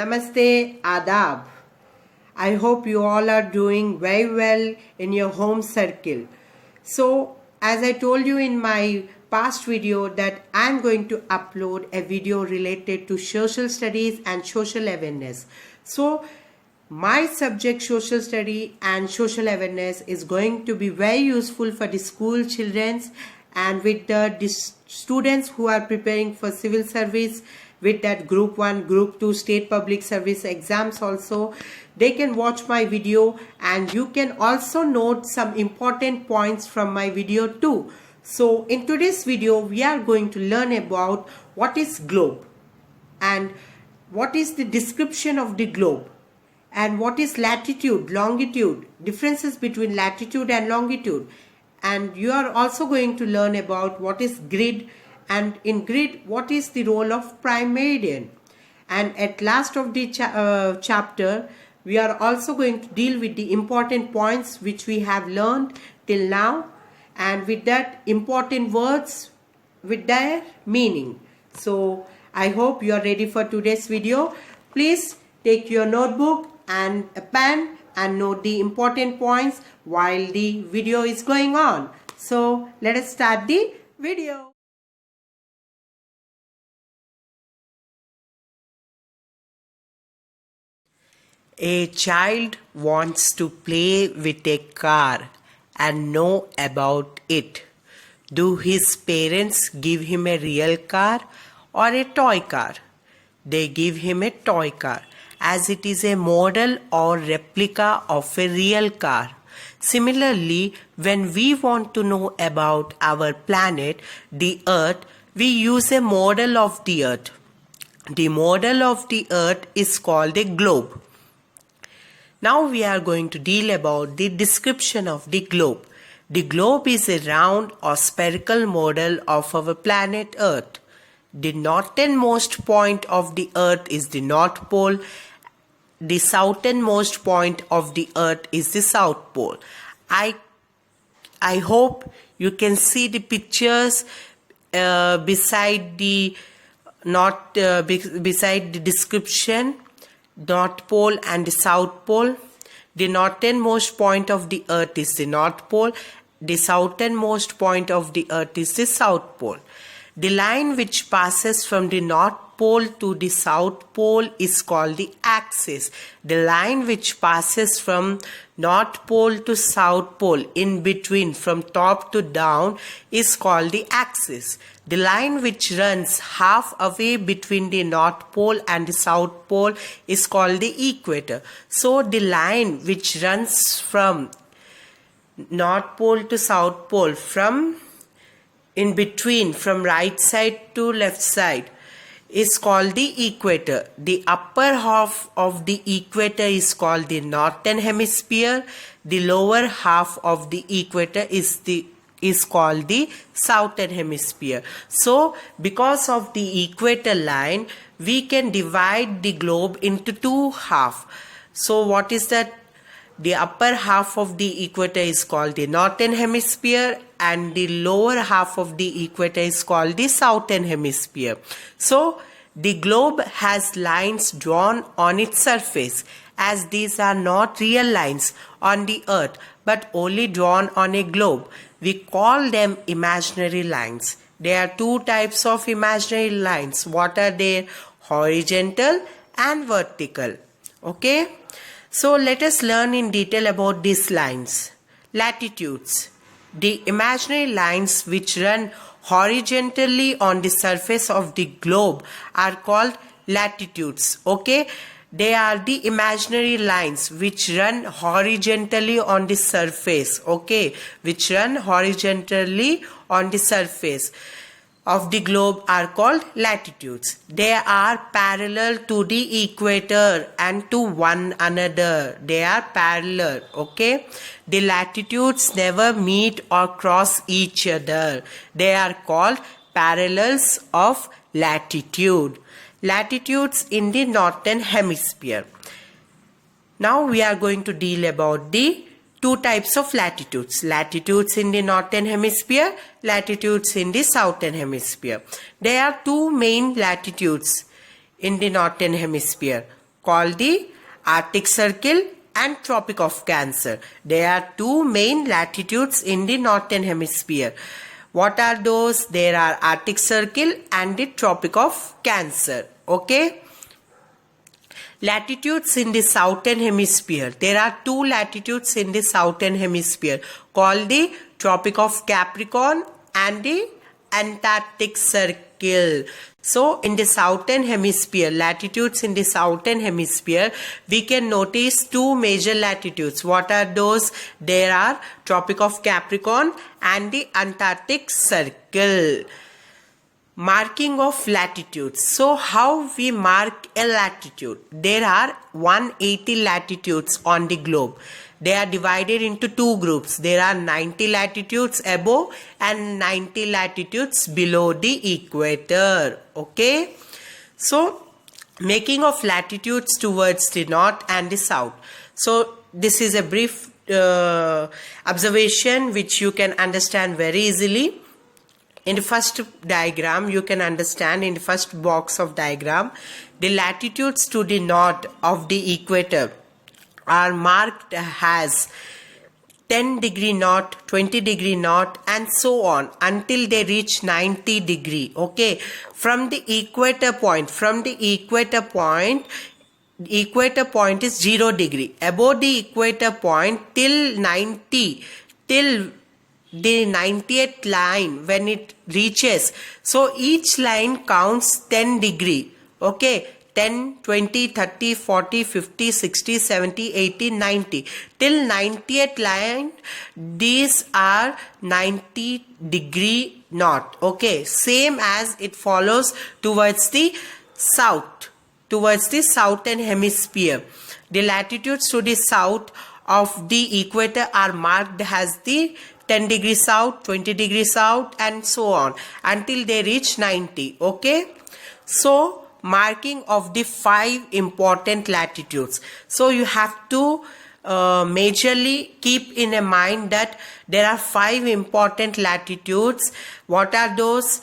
Namaste, Adab. I hope you all are doing very well in your home circle. So, as I told you in my past video that I'm going to upload a video related to social studies and social awareness. So, my subject social study and social awareness is going to be very useful for the school children and with the students who are preparing for civil service with that group 1 group 2 state public service exams also. They can watch my video and you can also note some important points from my video too. So in today's video we are going to learn about what is globe and what is the description of the globe and what is latitude, longitude, differences between latitude and longitude. And you are also going to learn about what is grid, and in grid what is the role of prime meridian. And at last of the chapter we are also going to deal with the important points which we have learned till now, and with that important words with their meaning. So I hope you are ready for today's video. Please take your notebook and a pen and note the important points while the video is going on. So let us start the video. A child wants to play with a car and know about it. Do his parents give him a real car or a toy car? They give him a toy car, as it is a model or replica of a real car. Similarly, when we want to know about our planet, the Earth, we use a model of the Earth. The model of the Earth is called a globe. Now we are going to deal about the description of the globe. The globe is a round or spherical model of our planet Earth. The northernmost point of the Earth is the North Pole. The southernmost point of the Earth is the South Pole. I hope you can see the pictures beside the beside the description. North Pole and the South Pole. The northernmost point of the Earth is the North Pole. The southernmost point of the Earth is the South Pole. The line which passes from the North Pole to the South Pole is called the axis. The line which passes from North Pole to South Pole, in between from top to down, is called the axis. The line which runs half away between the North Pole and the South Pole is called the equator. So the line which runs from North Pole to South Pole, from in between, from right side to left side, is called the equator. The upper half of the equator is called the northern hemisphere. The lower half of the equator is called the southern hemisphere. So because of the equator line, we can divide the globe into two halves. So what is that? The upper half of the equator is called the northern hemisphere and the lower half of the equator is called the southern hemisphere. So the globe has lines drawn on its surface, as these are not real lines on the Earth but only drawn on a globe. We call them imaginary lines. There are two types of imaginary lines. What are they? Horizontal and vertical. Okay? So let us learn in detail about these lines. Latitudes. The imaginary lines which run horizontally on the surface of the globe are called latitudes. Okay? They are the imaginary lines which run horizontally on the surface. Okay? Which run horizontally on the surface of the globe are called latitudes. They are parallel to the equator and to one another. They are parallel. Okay? The latitudes never meet or cross each other. They are called parallels of latitude. Latitudes in the northern hemisphere. Now we are going to deal about the two types of latitudes. Latitudes in the northern hemisphere, latitudes in the southern hemisphere. There are two main latitudes in the northern hemisphere. called the Arctic Circle and Tropic of Cancer. There are two main latitudes in the northern hemisphere. What are those? There are Arctic Circle and the Tropic of Cancer. Okay. Latitudes in the southern hemisphere. There are two latitudes in the southern hemisphere called the Tropic of Capricorn and the Antarctic Circle. So in the southern hemisphere, latitudes in the southern hemisphere, we can notice two major latitudes. What are those? There are Tropic of Capricorn and the Antarctic Circle. Marking of latitudes. So how we mark a latitude? There are 180 latitudes on the globe. They are divided into two groups. There are 90 latitudes above and 90 latitudes below the equator. Okay. So making of latitudes towards the north and the south. So this is a brief observation which you can understand very easily. In the first diagram, you can understand in the first box of diagram, the latitudes to the north of the equator are marked as 10 degree north, 20 degree north and so on until they reach 90 degree. Okay. From the equator point is 0 degree. Above the equator point till the 90th line when it reaches. So each line counts 10 degree. Okay. 10, 20, 30, 40, 50, 60, 70, 80, 90. Till 90th line, these are 90 degree north. Okay. Same as it follows towards the south, towards the southern hemisphere. The latitudes to the south of the equator are marked as the 10 degrees south, 20 degrees south and so on until they reach 90. Okay. So marking of the 5 important latitudes. So you have to majorly keep in a mind that there are 5 important latitudes. What are those?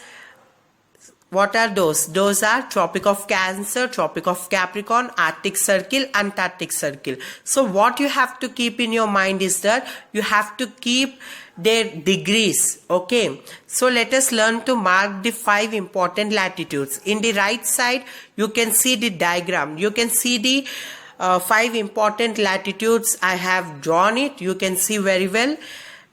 Those are Tropic of Cancer, Tropic of Capricorn, Arctic Circle, Antarctic Circle. So what you have to keep in your mind is that you have to keep their degrees. Okay. So let us learn to mark the 5 important latitudes. In the right side, you can see the diagram. You can see the 5 important latitudes. I have drawn it. You can see very well.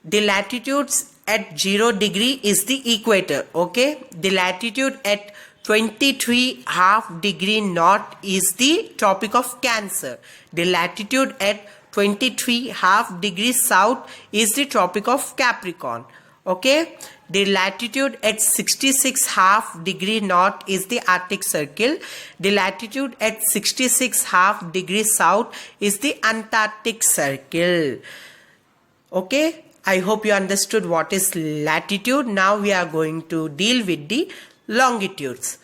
The latitudes at 0 degree is the equator. Okay. The latitude at 23.5 degree north is the Tropic of Cancer. The latitude at 23.5 degrees south is the Tropic of Capricorn. Okay. The latitude at 66.5 degree north is the Arctic Circle. The latitude at 66.5 degrees south is the Antarctic Circle. Okay. I hope you understood what is latitude. Now we are going to deal with the longitudes.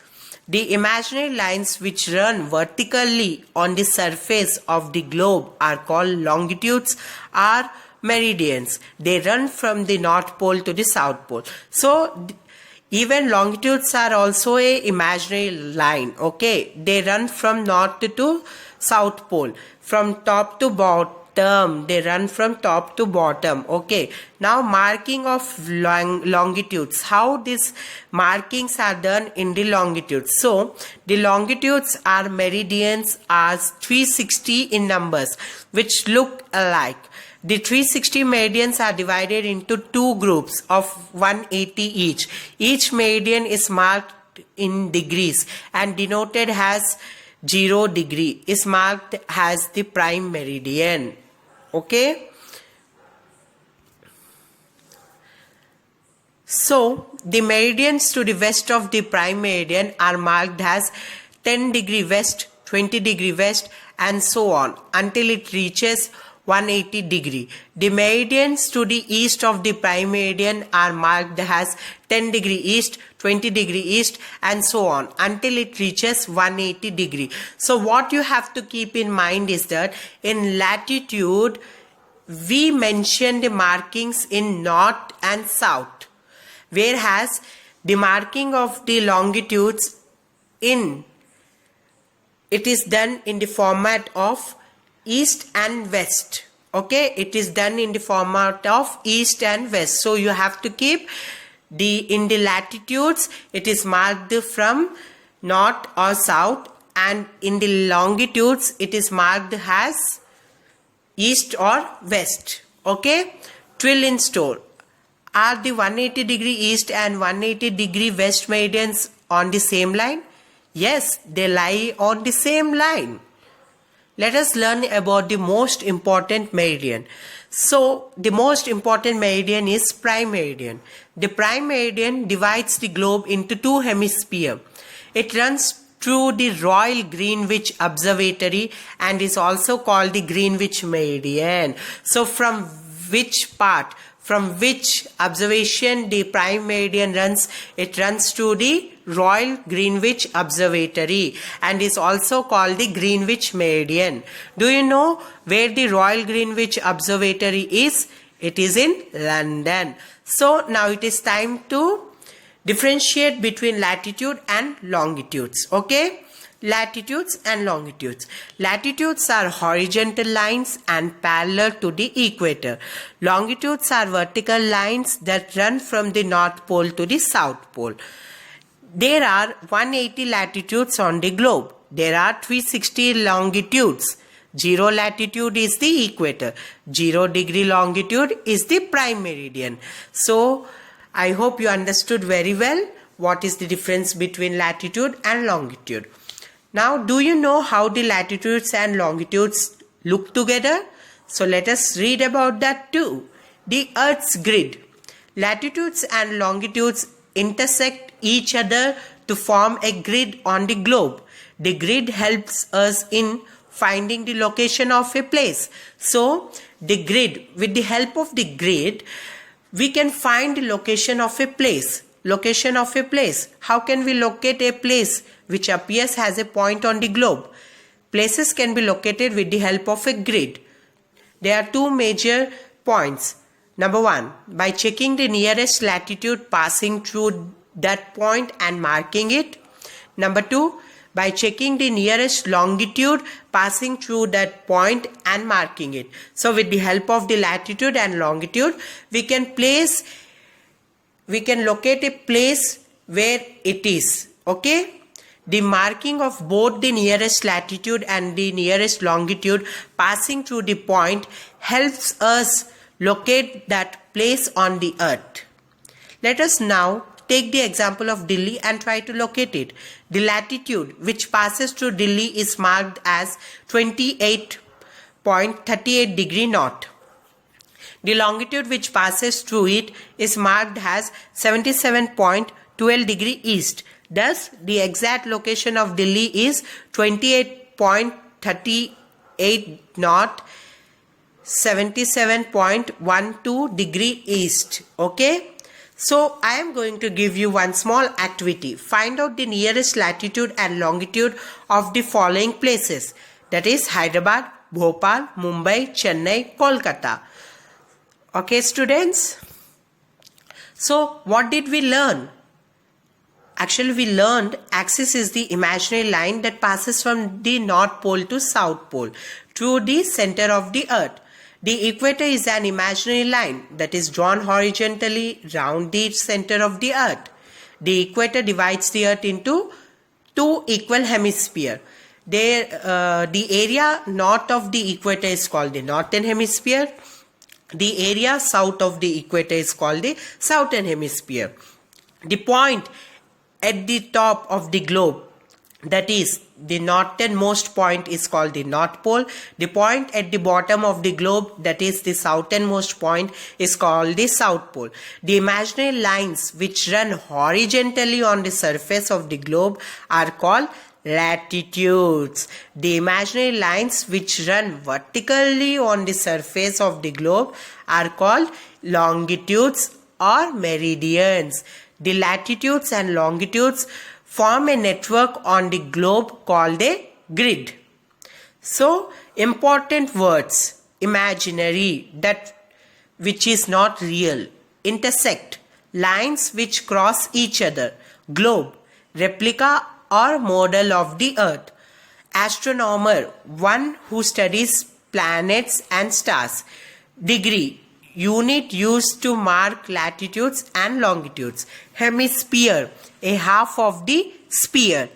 The imaginary lines which run vertically on the surface of the globe are called longitudes or meridians. They run from the North Pole to the South Pole. So even longitudes are also a imaginary line. Okay, they run from North to South Pole, from top to bottom. They run from top to bottom. Okay. Now marking of longitudes. How these markings are done in the longitudes. So the longitudes are meridians as 360 in numbers which look alike. The 360 meridians are divided into two groups of 180 each. Each meridian is marked in degrees and denoted as 0 degree is marked as the prime meridian. Okay. So the meridians to the west of the prime meridian are marked as 10 degree west, 20 degree west and so on until it reaches 180 degree. The meridians to the east of the prime meridian are marked as 10 degree east, 20 degree east and so on until it reaches 180 degree. So what you have to keep in mind is that in latitude we mention the markings in north and south, whereas the marking of the longitudes in it is done in the format of east and west. Okay, it is done in the format of east and west. So you have to keep in the latitudes it is marked from north or south, and in the longitudes it is marked as east or west. Okay, Twill in store. Are the 180 degree east and 180 degree west meridians on the same line? Yes, they lie on the same line. Let us learn about the most important meridian. So, the most important meridian is prime meridian. The prime meridian divides the globe into two hemispheres. It runs through the Royal Greenwich Observatory and is also called the Greenwich Meridian. So, from which part? From which observation the prime meridian runs? It runs to the Royal Greenwich Observatory and is also called the Greenwich Meridian. Do you know where the Royal Greenwich Observatory is? It is in London. So now it is time to differentiate between latitude and longitudes. Okay? Latitudes and longitudes. Latitudes are horizontal lines and parallel to the equator. Longitudes are vertical lines that run from the North Pole to the South Pole. There are 180 latitudes on the globe. There are 360 longitudes. 0 latitude is the equator. 0 degree longitude is the prime meridian. So, I hope you understood very well what is the difference between latitude and longitude. Now, do you know how the latitudes and longitudes look together? So, let us read about that too. The Earth's grid. Latitudes and longitudes intersect each other to form a grid on the globe. The grid helps us in finding the location of a place. So, the grid, with the help of the grid, we can find the location of a place. Location of a place. How can we locate a place which appears as a point on the globe? Places can be located with the help of a grid. There are two major points. Number one, by checking the nearest latitude passing through that point and marking it. Number two, by checking the nearest longitude passing through that point and marking it. So with the help of the latitude and longitude, we can locate a place where it is. Okay? The marking of both the nearest latitude and the nearest longitude passing through the point helps us locate that place on the earth. Let us now take the example of Delhi and try to locate it. The latitude which passes through Delhi is marked as 28.38 degree north. The longitude which passes through it is marked as 77.12 degree east. Thus, the exact location of Delhi is 28.38 north, 77.12 degree east. Okay? So, I am going to give you one small activity. Find out the nearest latitude and longitude of the following places. That is Hyderabad, Bhopal, Mumbai, Chennai, Kolkata. Okay, students? So, what did we learn? Actually, we learned axis is the imaginary line that passes from the North Pole to South Pole through the center of the earth. The equator is an imaginary line that is drawn horizontally round the center of the earth. The equator divides the earth into two equal hemispheres. The area north of the equator is called the northern hemisphere. The area south of the equator is called the southern hemisphere. The point at the top of the globe, that is the northernmost point, is called the North Pole. The point at the bottom of the globe, that is the southernmost point, is called the South Pole. The imaginary lines which run horizontally on the surface of the globe are called latitudes. The imaginary lines which run vertically on the surface of the globe are called longitudes or meridians. The latitudes and longitudes form a network on the globe called a grid. So, important words: imaginary, that which is not real; intersect, lines which cross each other; globe, replica or model of the earth; astronomer, one who studies planets and stars. Degree, unit used to mark latitudes and longitudes. Hemisphere, a half of the sphere.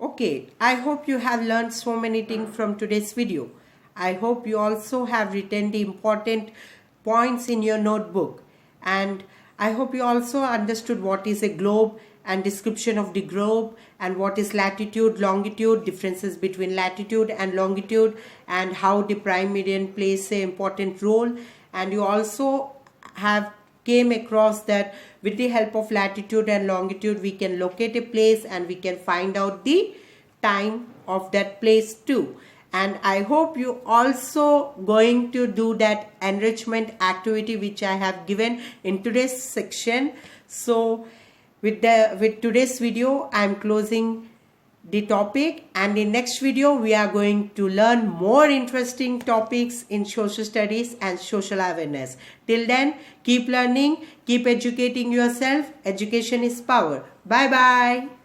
Okay, I hope you have learned so many things from today's video. I hope you also have written the important points in your notebook, and I hope you also understood what is a globe and description of the globe, and what is latitude, longitude, differences between latitude and longitude, and how the prime meridian plays an important role. And you also have came across that with the help of latitude and longitude we can locate a place and we can find out the time of that place too. And I hope you also going to do that enrichment activity which I have given in today's section. So with today's video I am closing the topic, and in next video we are going to learn more interesting topics in social studies and social awareness. Till then, keep learning, keep educating yourself. Education is power. Bye bye.